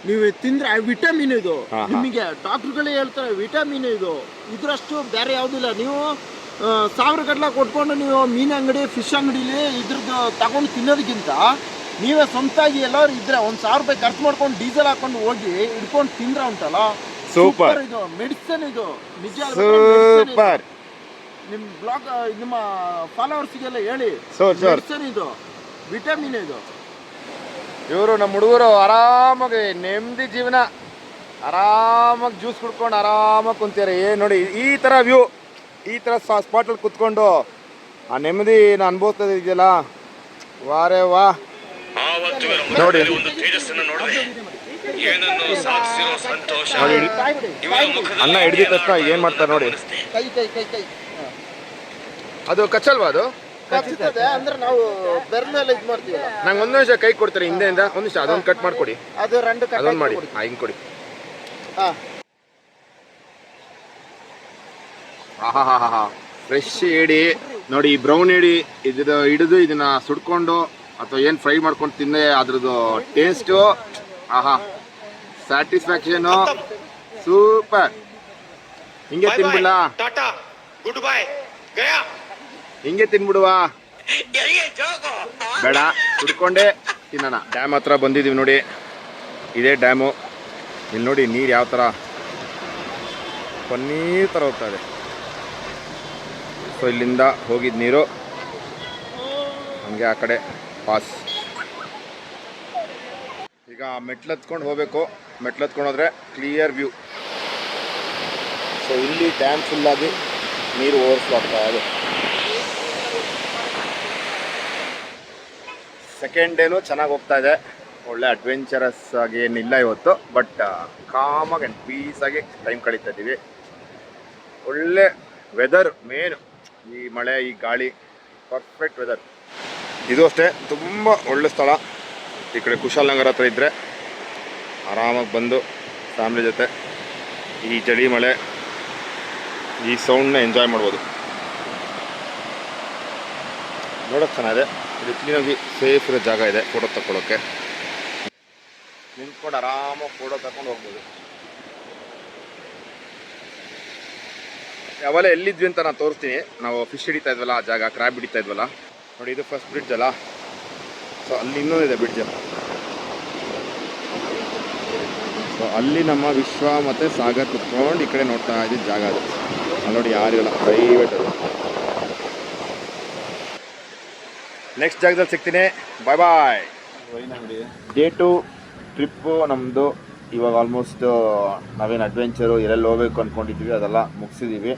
ನೀವು ತಿಂದ್ರೆ ವಿಟಮಿನ್ ಇದು. ನಿಮಗೆ ಡಾಕ್ಟರ್ಗಳೇ ಹೇಳ್ತಾರೆ ವಿಟಮಿನ್ ಇದು, ಇದ್ರಷ್ಟು ಬೇರೆ ಯಾವುದಿಲ್ಲ. ನೀವು 1000 ಗಟ್ಟಲೆ ಕೊಟ್ಕೊಂಡು ನೀವು ಮೀನು ಅಂಗಡಿ, ಫಿಶ್ ಅಂಗಡಿಲಿ ಇದ್ರದ್ದು ತಗೊಂಡು ತಿನ್ನೋದಕ್ಕಿಂತ ನೀವೇ ಸ್ವಂತಾಗಿ ಎಲ್ಲರೂ ಇದ್ರೆ 1000 ರೂಪಾಯಿ ಖರ್ಚು ಮಾಡ್ಕೊಂಡು ಡೀಸೆಲ್ ಹಾಕೊಂಡು ಹೋಗಿ ಹಿಡ್ಕೊಂಡು ತಿಂದ್ರೆ ಉಂಟಲ್ಲ, ಸೂಪರ್. ಇದು ಮೆಡಿಸಿನ್, ಇದು ನಿಜ ಸೂಪರ್. ನಿಮ್ಮ ಬ್ಲಾಗ್, ನಿಮ್ಮ ಫಾಲೋವರ್ಸ್ಗೆಲ್ಲ ಹೇಳಿ, ಮೆಡಿಸಿನ್ ಇದು, ವಿಟಮಿನ್ ಇದು. ಇವರು ನಮ್ಮ ಹುಡುಗರು ಆರಾಮಾಗಿ ನೆಮ್ಮದಿ ಜೀವನ, ಆರಾಮಾಗಿ ಜ್ಯೂಸ್ ಕುಡ್ಕೊಂಡು ಆರಾಮಾಗಿ ಕುಂತಾರೆ. ನೋಡಿ ಈ ಥರ ವ್ಯೂ, ಈ ಥರ ಸ್ಪಾಟಲ್ಲಿ ಕುತ್ಕೊಂಡು ಆ ನೆಮ್ಮದಿನ ಅನುಭವಿಸ್ತಾ ಇದೆಯಲ್ಲ, ವಾರೇ ವಾ. ನೋಡಿ ಅನ್ನ ಹಿಡಿದ ತಕ್ಷಣ ಏನು ಮಾಡ್ತಾರೆ ನೋಡಿ. ಕೈ ಕೈ ಕೈ ಕೈ ಅದು ಕಚ್ಚಲ್ವಾ? ಅದು ಕಚ್ಚುತ್ತದೆ ಅಂದ್ರೆ ನಾವು ಬೆರಳೆಲ್ಲ ಇದು ಮಾಡ್ತೀವಲ್ಲ. ನಂಗೆ ಒಂದು ನಿಮಿಷ ಕೈ ಕೊಡ್ತಾರೆ ಹಿಂದೆಯಿಂದ, ಒಂದು ನಿಮಿಷ ಅದೊಂದು ಕಟ್ ಮಾಡಿಕೊಡಿ, ಅದು ರೆಂಡು ಕಟ್ ಅದೊಂದು ಮಾಡಿ. ಹಿಂಗೆ ಕೊಡಿ. ಹಾಂ ಆಹಾ ಫ್ರೆಶ್ ಏಡಿ ನೋಡಿ, ಈ ಬ್ರೌನ್ ಏಡಿ ಇದ್ರ ಹಿಡಿದು ಇದನ್ನ ಸುಡ್ಕೊಂಡು ಅಥವಾ ಏನು ಫ್ರೈ ಮಾಡ್ಕೊಂಡು ತಿಂದೆ ಅದ್ರದ್ದು ಟೇಸ್ಟು ಆಹಾ ಸ್ಯಾಟಿಸ್ಫ್ಯಾಕ್ಷನು ಸೂಪರ್. ಹಿಂಗೆ ತಿನ್ಬಿಡ್ಲಾ? Good bye Gaya. ಹಿಂಗೆ ತಿನ್ಬಿಡುವ? ಬೇಡ, ಸುಡ್ಕೊಂಡೇ ತಿನ್ನೋಣ. ಡ್ಯಾಮ್ ಹತ್ರ ಬಂದಿದ್ದೀವಿ ನೋಡಿ, ಇದೇ ಡ್ಯಾಮು. ಇಲ್ಲಿ ನೋಡಿ ನೀರು ಯಾವ ಥರ ಪನ್ನೀರ್ ಥರ ಹೋಗ್ತಾ ಇದೆ. ಸೊ ಇಲ್ಲಿಂದ ಹೋಗಿದ್ದ ನೀರು ಹಂಗೆ ಆ ಕಡೆ ಪಾಸ್. ಈಗ ಮೆಟ್ಲತ್ಕೊಂಡು ಹೋಗಬೇಕು. ಮೆಟ್ಲತ್ಕೊಂಡು ಹೋದರೆ ಕ್ಲಿಯರ್ ವ್ಯೂ. ಸೊ ಇಲ್ಲಿ ಡ್ಯಾಮ್ ಫುಲ್ಲಾಗಿ ನೀರು ಓವರ್ಫ್ಲೋ ಆಗ್ತಾ ಇದೆ. ಸೆಕೆಂಡ್ ಡೇನೂ ಚೆನ್ನಾಗಿ ಹೋಗ್ತಾ ಇದೆ. ಒಳ್ಳೆ ಅಡ್ವೆಂಚರಸ್ ಆಗಿ ಏನಿಲ್ಲ ಇವತ್ತು, ಬಟ್ ಕಾಮಾಗಿ ಆ್ಯಂಡ್ ಪೀಸಾಗಿ ಟೈಮ್ ಕಳೀತಾ ಇದ್ದೀವಿ. ಒಳ್ಳೆ ವೆದರ್ ಮೇನು, ಈ ಮಳೆ ಈ ಗಾಳಿ ಪರ್ಫೆಕ್ಟ್ ವೆದರ್. ಇದು ಅಷ್ಟೇ ತುಂಬ ಒಳ್ಳೆ ಸ್ಥಳ. ಈ ಕಡೆ ಕುಶಾಲನಗರ ಹತ್ರ ಇದ್ದರೆ ಆರಾಮಾಗಿ ಬಂದು ಫ್ಯಾಮ್ಲಿ ಜೊತೆ ಈ ಚಳಿ ಮಳೆ ಈ ಸೌಂಡ್ನ ಎಂಜಾಯ್ ಮಾಡ್ಬೋದು. ನೋಡೋಕ್ಕೆ ಚೆನ್ನಾಗಿದೆ. ಇದು ಕ್ಲೀನಾಗಿ ಸೇಫ್ ಇರೋ ಜಾಗ ಇದೆ ಫೋಟೋ ತಗೊಳ್ಳೋಕ್ಕೆ. ನಿಂತ್ಕೊಂಡು ಆರಾಮಾಗಿ ಫೋಟೋ ತಗೊಂಡು ಹೋಗ್ಬೋದು. ಯಾವಲ್ಲ ಎಲ್ಲಿದ್ವಿ ಅಂತ ನಾನು ತೋರಿಸ್ತೀನಿ. ನಾವು ಫಿಶ್ ಹಿಡಿತಾ ಇದ್ವಲ್ಲ ಆ ಜಾಗ, ಕ್ರ್ಯಾಬ್ ಹಿಡಿತಾ ಇದ್ವಲ್ಲ ನೋಡಿ, ಇದು ಫಸ್ಟ್ ಬ್ರಿಡ್ಜ್ ಅಲ್ಲ. ಸೊ ಅಲ್ಲಿ ಇನ್ನೊಂದಿದೆ ಬ್ರಿಡ್ಜ್. ಸೊ ಅಲ್ಲಿ ನಮ್ಮ ವಿಶ್ವ ಮತ್ತು ಸಾಗರ್ ಕುತ್ಕೊಂಡು ಈ ಕಡೆ ನೋಡ್ತಾ ಇದ್ದಿದ್ದು ಜಾಗ ಅದು. ಅಲ್ಲಿ ನೋಡಿ ಯಾರಿಲ್ಲ, ಪ್ರೈವೇಟ್ ಅದು. ನೆಕ್ಸ್ಟ್ ಜಾಗದಲ್ಲಿ ಸಿಗ್ತೀನಿ. ಬಾಯ್ ಬಾಯ್. ಡೇ 2 ಟ್ರಿಪ್ಪು ನಮ್ಮದು ಇವಾಗ ಆಲ್ಮೋಸ್ಟ್ ನಾವೇನು ಅಡ್ವೆಂಚರು ಎಲ್ಲೆಲ್ಲಿ ಹೋಗ್ಬೇಕು ಅಂದ್ಕೊಂಡಿದ್ವಿ ಅದೆಲ್ಲ ಮುಗಿಸಿದ್ದೀವಿ.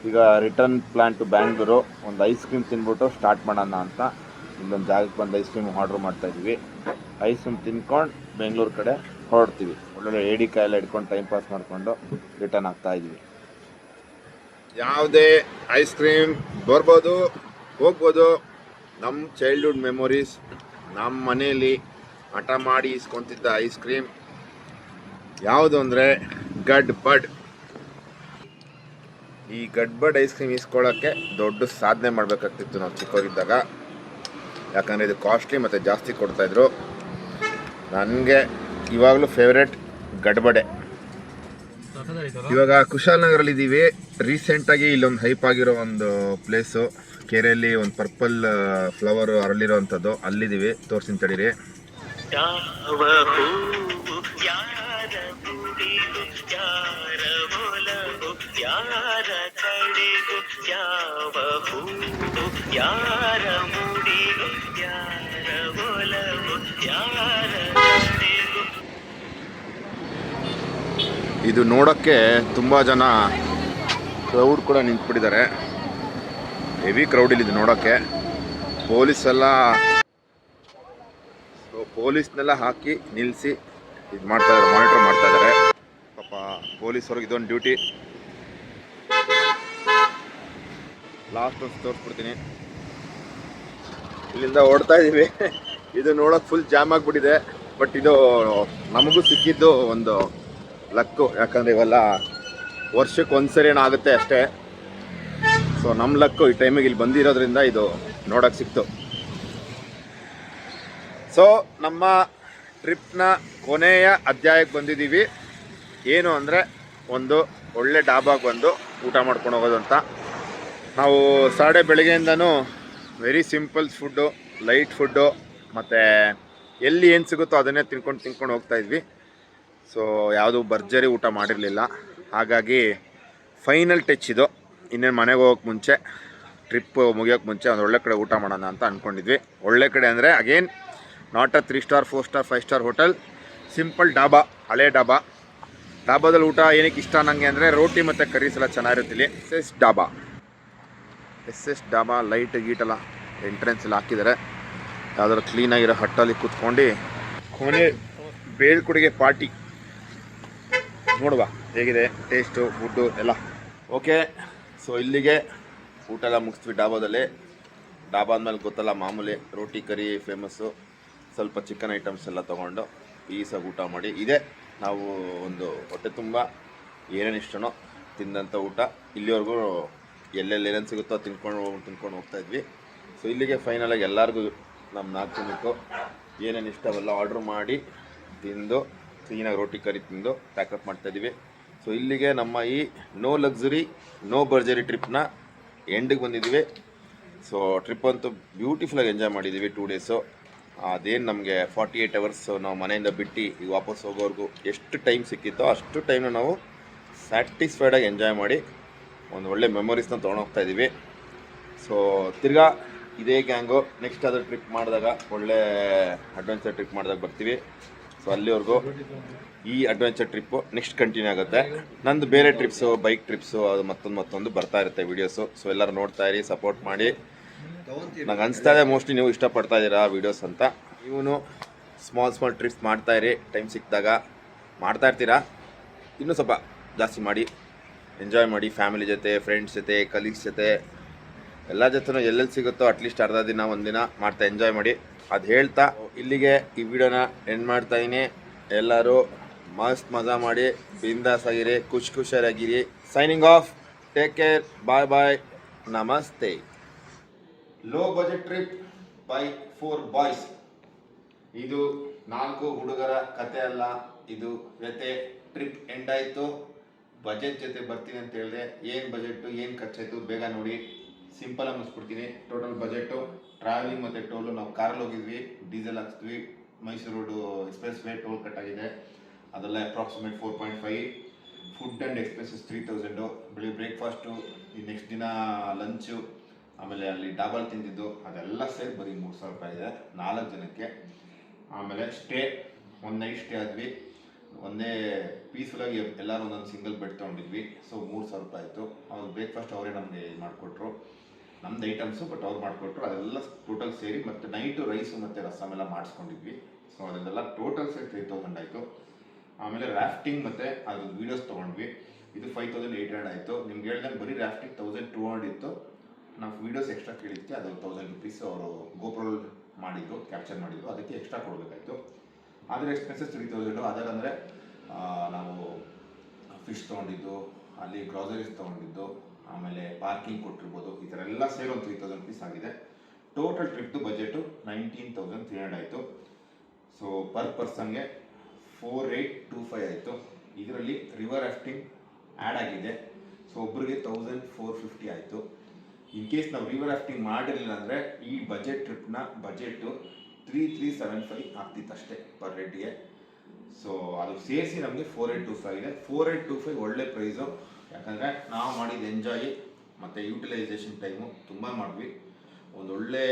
ಈಗ ರಿಟರ್ನ್ ಪ್ಲ್ಯಾನ್ ಟು ಬ್ಯಾಂಗ್ಳೂರು. ಒಂದು ಐಸ್ ಕ್ರೀಮ್ ತಿಂದ್ಬಿಟ್ಟು ಸ್ಟಾರ್ಟ್ ಮಾಡೋಣ ಅಂತ ಇಲ್ಲೊಂದು ಜಾಗಕ್ಕೆ ಬಂದು ಐಸ್ ಕ್ರೀಮ್ ಆರ್ಡ್ರ್ ಮಾಡ್ತಾಯಿದ್ವಿ. ಐಸ್ ಕ್ರೀಮ್ ತಿನ್ಕೊಂಡು ಬೆಂಗಳೂರು ಕಡೆ ಹೊರಡ್ತೀವಿ. ಒಳ್ಳೊಳ್ಳೆ ಏಡಿ ಕಾಯೆಲ್ಲ ಹಿಡ್ಕೊಂಡು ಟೈಮ್ ಪಾಸ್ ಮಾಡಿಕೊಂಡು ರಿಟರ್ನ್ ಆಗ್ತಾಯಿದ್ವಿ. ಯಾವುದೇ ಐಸ್ ಕ್ರೀಮ್ ಬರ್ಬೋದು, ಹೋಗ್ಬೋದು. ನಮ್ಮ ಚೈಲ್ಡ್ಹುಡ್ ಮೆಮೊರೀಸ್, ನಮ್ಮ ಮನೆಯಲ್ಲಿ ಹಠ ಮಾಡಿ ಇಸ್ಕೊತಿದ್ದ ಐಸ್ ಕ್ರೀಮ್ ಯಾವುದು ಅಂದರೆ ಗಡ್ ಬಡ್. ಈ ಗಡ್ ಬಡ್ ಐಸ್ ಕ್ರೀಮ್ ಇಸ್ಕೊಳ್ಳೋಕ್ಕೆ ದೊಡ್ಡ ಸಾಧನೆ ಮಾಡಬೇಕಾಗ್ತಿತ್ತು ನಾವು ಚಿಕ್ಕವರಿದ್ದಾಗ. ಯಾಕಂದರೆ ಇದು ಕಾಸ್ಟ್ಲಿ ಮತ್ತು ಜಾಸ್ತಿ ಕೊಡ್ತಾಯಿದ್ರು. ನನಗೆ ಇವಾಗಲೂ ಫೇವ್ರೆಟ್ ಗಡ್ಬಡೆ. ಇವಾಗ ಕುಶಾಲನಗರಲ್ಲಿದ್ದೀವಿ. ರೀಸೆಂಟಾಗಿ ಇಲ್ಲೊಂದು ಹೈಪ್ ಆಗಿರೋ ಒಂದು ಪ್ಲೇಸು, ಕೆರೆಯಲ್ಲಿ ಒಂದು ಪರ್ಪಲ್ ಫ್ಲವರ್ ಅರಳಿರೋ ಅಂಥದ್ದು, ಅಲ್ಲಿದ್ದೀವಿ. ತೋರಿಸ್ತೀನಿ ತಡೀರಿ. ಇದು ನೋಡೋಕ್ಕೆ ತುಂಬ ಜನ ಕ್ರೌಡ್ ಕೂಡ ನಿಂತ್ಬಿಟ್ಟಿದ್ದಾರೆ. ಹೆವಿ ಕ್ರೌಡ್ ಇಲ್ಲಿ ನೋಡೋಕ್ಕೆ. ಪೊಲೀಸ್ನೆಲ್ಲ ಹಾಕಿ ನಿಲ್ಲಿಸಿ ಇದು ಮಾಡ್ತಾಯಿದ್ದಾರೆ, ಮಾನಿಟರ್ ಮಾಡ್ತಾಯಿದ್ದಾರೆ. ಪಾಪ ಪೊಲೀಸವ್ರಿಗೆ ಇದೊಂದು ಡ್ಯೂಟಿ. ಲಾಸ್ಟ್ ಒಂದು ತೋರಿಸ್ಬಿಡ್ತೀನಿ. ಇಲ್ಲಿಂದ ಓಡ್ತಾ ಇದ್ದೀವಿ. ಇದು ನೋಡೋಕೆ ಫುಲ್ ಜಾಮ್ ಆಗಿಬಿಟ್ಟಿದೆ. ಬಟ್ ಇದು ನಮಗೂ ಸಿಕ್ಕಿದ್ದು ಒಂದು ಲಕ್ಕು. ಯಾಕಂದರೆ ಇವೆಲ್ಲ ವರ್ಷಕ್ಕೆ ಒಂದ್ಸರಿ ಏನಾಗುತ್ತೆ ಅಷ್ಟೇ. ಸೊ ನಮ್ಮ ಲಕ್ಕು ಈ ಟೈಮಿಗೆ ಇಲ್ಲಿ ಬಂದಿರೋದ್ರಿಂದ ಇದು ನೋಡೋಕ್ಕೆ ಸಿಕ್ತು. ಸೊ ನಮ್ಮ ಟ್ರಿಪ್ನ ಕೊನೆಯ ಅಧ್ಯಾಯಕ್ಕೆ ಬಂದಿದ್ದೀವಿ. ಏನು ಅಂದರೆ ಒಂದು ಒಳ್ಳೆ ಡಾಬಾಗೆ ಬಂದು ಊಟ ಮಾಡ್ಕೊಂಡು ಹೋಗೋದು ಅಂತ. ನಾವು ಸಾಡೆ ಬೆಳಗ್ಗೆಯಿಂದನೂ very simple food, light food, ಮತ್ತು ಎಲ್ಲಿ ಏನು ಸಿಗುತ್ತೋ ಅದನ್ನೇ ತಿನ್ಕೊಂಡು ಹೋಗ್ತಾಯಿದ್ವಿ. ಸೊ ಯಾವುದೂ ಭರ್ಜರಿ ಊಟ ಮಾಡಿರಲಿಲ್ಲ. ಹಾಗಾಗಿ ಫೈನಲ್ ಟಚ್ ಇದು. ಇನ್ನೇನು ಮನೆಗೆ ಹೋಗೋಕ್ಕೆ ಮುಂಚೆ, ಟ್ರಿಪ್ ಮುಗಿಯೋಕ್ಕೆ ಮುಂಚೆ ಒಂದು ಒಳ್ಳೆ ಕಡೆ ಊಟ ಮಾಡೋಣ ಅಂತ ಅಂದ್ಕೊಂಡಿದ್ವಿ. ಒಳ್ಳೆ ಕಡೆ ಅಂದರೆ again not a 3 star 4 star 5 star hotel, simple dhaba, ಹಳೆ ಡಾಬಾ. ಡಾಬಾದಲ್ಲಿ ಊಟ ಏನಕ್ಕೆ ಇಷ್ಟ ನನಗೆ ಅಂದರೆ ರೋಟಿ ಮತ್ತು ಕರೀಸ್ ಎಲ್ಲ ಚೆನ್ನಾಗಿರುತ್ತಿಲ್ಲಿ. ಎಸ್ ಎಸ್ ಡಾಬಾ ಲೈಟ್ ಗೀಟೆಲ್ಲ ಎಂಟ್ರೆನ್ಸ್ ಎಲ್ಲ ಹಾಕಿದ್ದಾರೆ. ಯಾವ್ದಾದ್ರು ಕ್ಲೀನಾಗಿರೋ ಹಟ್ಟಲ್ಲಿ ಕೂತ್ಕೊಂಡು ಕೊನೆ ಬೇಳ್ಕೊಡುಗೆ ಪಾರ್ಟಿ ನೋಡುವ ಹೇಗಿದೆ ಟೇಸ್ಟು ಫುಡ್ಡು ಎಲ್ಲ. ಓಕೆ, ಸೊ ಇಲ್ಲಿಗೆ ಊಟ ಎಲ್ಲ ಮುಗಿಸ್ತೀವಿ ಡಾಬಾದಲ್ಲಿ. ಡಾಬಾ ಅಂದಮೇಲೆ ಗೊತ್ತಲ್ಲ ಮಾಮೂಲಿ ರೋಟಿ ಕರಿ ಫೇಮಸ್ಸು, ಸ್ವಲ್ಪ ಚಿಕನ್ ಐಟಮ್ಸ್ ಎಲ್ಲ ತೊಗೊಂಡು ಪೀಸಾಗಿ ಊಟ ಮಾಡಿ ಇದೇ ನಾವು ಒಂದು ಹೊಟ್ಟೆ ತುಂಬ ಏನೇನು ಇಷ್ಟನೋ ತಿಂದಂಥ ಊಟ. ಇಲ್ಲಿವರೆಗೂ ಎಲ್ಲೆಲ್ಲಿ ಏನೇನು ಸಿಗುತ್ತೋ ತಿನ್ಕೊಂಡು ಹೋಗ್ತಾಯಿದ್ವಿ. ಸೊ ಇಲ್ಲಿಗೆ ಫೈನಲಾಗಿ ಎಲ್ಲರಿಗೂ ನಮ್ಮ 4 ಜನಕ್ಕೂ ಏನೇನು ಇಷ್ಟ ಅವೆಲ್ಲ ಆರ್ಡ್ರ್ ಮಾಡಿ ತಿಂದು ಕ್ಲೀನಾಗಿ ರೋಟಿ ಕರಿ ತಿಂದು ಪ್ಯಾಕಪ್ ಮಾಡ್ತಾಯಿದ್ದೀವಿ. ಸೊ ಇಲ್ಲಿಗೆ ನಮ್ಮ ಈ ನೋ ಲಕ್ಸುರಿ ನೋ ಬರ್ಜರಿ ಟ್ರಿಪ್ನ ಎಂಡಿಗೆ ಬಂದಿದ್ದೀವಿ. ಸೊ ಟ್ರಿಪ್ ಅಂತೂ ಬ್ಯೂಟಿಫುಲ್ಲಾಗಿ ಎಂಜಾಯ್ ಮಾಡಿದ್ದೀವಿ 2 ಡೇಸು. ಅದೇನು ನಮಗೆ 48 ಅವರ್ಸ್ ನಾವು ಮನೆಯಿಂದ ಬಿಟ್ಟು ಈಗ ವಾಪಸ್ ಹೋಗೋವರೆಗೂ ಎಷ್ಟು ಟೈಮ್ ಸಿಕ್ಕಿತ್ತೋ ಅಷ್ಟು ಟೈಮ್ನ ನಾವು ಸ್ಯಾಟಿಸ್ಫೈಡಾಗಿ ಎಂಜಾಯ್ ಮಾಡಿ ಒಂದು ಒಳ್ಳೆ ಮೆಮೊರೀಸ್ನ ತೊಗೊಂಡೋಗ್ತಾ ಇದ್ದೀವಿ. ಸೊ ತಿರ್ಗಾ ಇದೇ ಗ್ಯಾಂಗು ನೆಕ್ಸ್ಟ್ ಅದರ ಟ್ರಿಪ್ ಮಾಡಿದಾಗ ಒಳ್ಳೆ ಅಡ್ವೆಂಚರ್ ಟ್ರಿಪ್ ಮಾಡಿದಾಗ ಬರ್ತೀವಿ. ಸೊ ಅಲ್ಲಿವರೆಗೂ ಈ ಅಡ್ವೆಂಚರ್ ಟ್ರಿಪ್ಪು ನೆಕ್ಸ್ಟ್ ಕಂಟಿನ್ಯೂ ಆಗುತ್ತೆ. ನಂದು ಬೇರೆ ಟ್ರಿಪ್ಸು, ಬೈಕ್ ಟ್ರಿಪ್ಸು, ಅದು ಮತ್ತೊಂದು ಬರ್ತಾ ಇರುತ್ತೆ ವೀಡಿಯೋಸು. ಸೊ ಎಲ್ಲರೂ ನೋಡ್ತಾ ಇರಿ, ಸಪೋರ್ಟ್ ಮಾಡಿ. ನಂಗೆ ಅನಿಸ್ತಾ ಇದೆ ಮೋಸ್ಟ್ಲಿ ನೀವು ಇಷ್ಟಪಡ್ತಾ ಇದ್ದೀರಾ ವೀಡಿಯೋಸ್ ಅಂತ. ನೀವು ಸ್ಮಾಲ್ ಟ್ರಿಪ್ಸ್ ಮಾಡ್ತಾಯಿರಿ, ಟೈಮ್ ಸಿಕ್ಕಿದಾಗ ಮಾಡ್ತಾ ಇರ್ತೀರಾ. ಇನ್ನೂ ಸ್ವಲ್ಪ ಜಾಸ್ತಿ ಮಾಡಿ ಎಂಜಾಯ್ ಮಾಡಿ, ಫ್ಯಾಮಿಲಿ ಜೊತೆ, ಫ್ರೆಂಡ್ಸ್ ಜೊತೆ, ಕಲೀಗ್ಸ್ ಜೊತೆ ಎಲ್ಲ ಜೊತೆನೂ ಎಲ್ಲೆಲ್ಲಿ ಸಿಗುತ್ತೋ ಅಟ್ಲೀಸ್ಟ್ ಅರ್ಧ ದಿನ ಒಂದಿನ ಮಾಡ್ತಾ ಎಂಜಾಯ್ ಮಾಡಿ. ಅದು ಹೇಳ್ತಾ ಇಲ್ಲಿಗೆ ಈ ವಿಡಿಯೋನ ಎಂಡ್ ಮಾಡ್ತಾಯಿದ್ದೀನಿ. ಎಲ್ಲರೂ ಮಸ್ತ್ ಮಜಾ ಮಾಡಿ ಬಿಂದಾಸ್ ಆಗಿರಿ, ಖುಷಿಯಾಗಿರಿ. ಸೈನಿಂಗ್ ಆಫ್, ಟೇಕ್ ಕೇರ್, ಬಾಯ್, ನಮಸ್ತೆ. Low budget trip by 4 boys. ಇದು 4 ಹುಡುಗರ ಕತೆ ಅಲ್ಲ, ಇದು ವ್ಯತೆ. ಟ್ರಿಪ್ ಎಂಡ್ ಆಯಿತು, ಬಜೆಟ್ ಜೊತೆ ಬರ್ತೀನಿ ಅಂತ ಹೇಳಿದೆ. ಏನು ಬಜೆಟು, ಏನು ಖರ್ಚಾಯಿತು ಬೇಗ ನೋಡಿ. ಸಿಂಪಲ್ ಮುಗಿಸ್ಬಿಡ್ತೀನಿ. ಟೋಟಲ್ ಬಜೆಟು ಟ್ರಾವೆಲಿಂಗ್ ಮತ್ತು ಟೋಲು, ನಾವು ಕಾರಲ್ಲಿ ಹೋಗಿದ್ವಿ, ಡೀಸೆಲ್ ಹಾಕ್ಸ್ತೀವಿ, Mysuru road expressway toll cut ಆಗಿದೆ, ಅದೆಲ್ಲ ಅಪ್ರಾಕ್ಸಿಮೇಟ್ 4.5. Food and expenses 3000. ಬೆಳಿಗ್ಗೆ ಬ್ರೇಕ್ಫಾಸ್ಟು, ಈ ನೆಕ್ಸ್ಟ್ ದಿನ ಲಂಚು, ಆಮೇಲೆ ಅಲ್ಲಿ ಡಾಬಲ್ ತಿಂದಿದ್ದು ಅದೆಲ್ಲ ಸೇರಿ ಬರೀ 3000 ರೂಪಾಯಿ ಇದೆ 4 ಜನಕ್ಕೆ. ಆಮೇಲೆ ಸ್ಟೇ, 1 ನೈಟ್ ಸ್ಟೇ ಆದ್ವಿ. ಒಂದೇ ಪೀಸ್ಫುಲ್ಲಾಗಿ ಎಲ್ಲರೂ ಒಂದೊಂದು ಸಿಂಗಲ್ ಬೆಡ್ ತೊಗೊಂಡಿದ್ವಿ. ಸೊ 3000 ರೂಪಾಯಿ ಆಯಿತು. ಅವ್ರು ಬ್ರೇಕ್ಫಾಸ್ಟ್ ಅವರೇ ನಮಗೆ ಮಾಡಿಕೊಟ್ರು, ನಮ್ದು ಐಟಮ್ಸು ಬಟ್ ಅವ್ರು ಮಾಡಿಕೊಟ್ರು. ಅದೆಲ್ಲ ಟೋಟಲ್ ಸೇರಿ ಮತ್ತು ನೈಟು ರೈಸು ಮತ್ತು ರಸಮ್ ಎಲ್ಲ ಮಾಡಿಸ್ಕೊಂಡಿದ್ವಿ. ಸೊ ಅದೆಲ್ಲ ಟೋಟಲ್ ಸೇರಿ 3000 ಆಯಿತು. ಆಮೇಲೆ ರಾಫ್ಟಿಂಗ್ ಮತ್ತು ಅದ್ರ ವೀಡಿಯೋಸ್ ತೊಗೊಂಡ್ವಿ. ಇದು 5800 ಆಯಿತು. ನಿಮ್ಗೆ ಹೇಳ್ದಂಗೆ ಬರೀ ರಾಫ್ಟಿಂಗ್ 1200 ಇತ್ತು. ನಾವು ವೀಡಿಯೋಸ್ ಎಕ್ಸ್ಟ್ರಾ ಕೇಳಿದ್ಕೆ ಅದು 1000 ರುಪೀಸ್ ಅವರು ಗೋಪ್ರೋಲ್ ಮಾಡಿದ್ದು, ಕ್ಯಾಪ್ಚರ್ ಮಾಡಿದ್ದು, ಅದಕ್ಕೆ ಎಕ್ಸ್ಟ್ರಾ ಕೊಡಬೇಕಾಯಿತು. ಆದರೆ ಎಕ್ಸ್ಪೆನ್ಸಸ್ 3000. ಅದಾಗಂದರೆ ನಾವು ಫಿಶ್ ತೊಗೊಂಡಿದ್ದು, ಅಲ್ಲಿ ಗ್ರಾಸರೀಸ್ ತೊಗೊಂಡಿದ್ದು, ಆಮೇಲೆ ಪಾರ್ಕಿಂಗ್ ಕೊಟ್ಟಿರ್ಬೋದು, ಈ ಥರ ಎಲ್ಲ ಸೇರಿ ಒಂದು 3000 ರುಪೀಸ್ ಆಗಿದೆ. ಟೋಟಲ್ ಟ್ರಿಪ್ದು ಬಜೆಟು 19300 ಆಯಿತು. ಸೊ ಪರ್ ಪರ್ಸನ್ಗೆ 4825 ಆಯಿತು. ಇದರಲ್ಲಿ ರಿವರ್ ರಾಫ್ಟಿಂಗ್ ಆ್ಯಡ್ ಆಗಿದೆ. ಸೊ ಒಬ್ಬರಿಗೆ 1450 ಆಯಿತು. ಇನ್ ಕೇಸ್ ನಾವು ರಿವರ್ ರಾಫ್ಟಿಂಗ್ ಮಾಡಿರಲಿಲ್ಲ ಅಂದರೆ ಈ ಬಜೆಟ್ ಟ್ರಿಪ್ನ ಬಜೆಟು 3375 ಆಗ್ತಿತ್ತು ಅಷ್ಟೇ ಪರ್ ಹೆಡ್ಗೆ. ಸೊ ಅದು ಸೇರಿಸಿ ನಮಗೆ 4825 ಇದೆ. 4825 ಒಳ್ಳೆ ಪ್ರೈಸು. ಯಾಕಂದರೆ ನಾವು ಮಾಡಿದ ಎಂಜಾಯ್ ಮತ್ತು ಯೂಟಿಲೈಸೇಷನ್ ಟೈಮು ತುಂಬ ಮಾಡಿದ್ವಿ. ಒಂದೊಳ್ಳೆ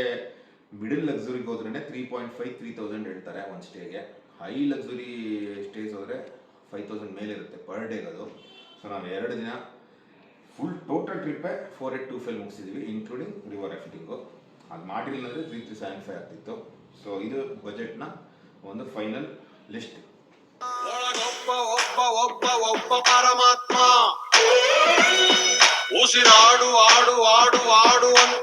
ಮಿಡಲ್ ಲಕ್ಸುರಿಗೆ ಹೋದ್ರೇ 3.5-3000 ಹೇಳ್ತಾರೆ ಒಂದು ಸ್ಟೇಗೆ. ಹೈ ಲಕ್ಸುರಿ ಸ್ಟೇಸ್ ಹೋದರೆ 5000 ಮೇಲೆ ಇರುತ್ತೆ ಪರ್ ಡೇಗೆ ಅದು. ಸೊ ನಾವು 2 ದಿನ ಫುಲ್ ಟೋಟಲ್ ಟ್ರಿಪ್ಪೇ 4825 ಮುಗಿಸಿದ್ವಿ, ಇನ್ಕ್ಲೂಡಿಂಗ್ ರಿವರ್ ರಾಫ್ಟಿಂಗು. ಅದು ಮಾಡಿರಲಿಲ್ಲ ಅಂದರೆ 3375 ಆಗ್ತಿತ್ತು. ಸೊ ಇದು ಬಜೆಟ್ನ ಒಂದು ಫೈನಲ್ ಲಿಸ್ಟ್. ಒಬ್ಬ ಪರಮಾತ್ಮ ಉಸಿರಾಡು ಆಡು ಆಡು ಆಡು ಅಂತ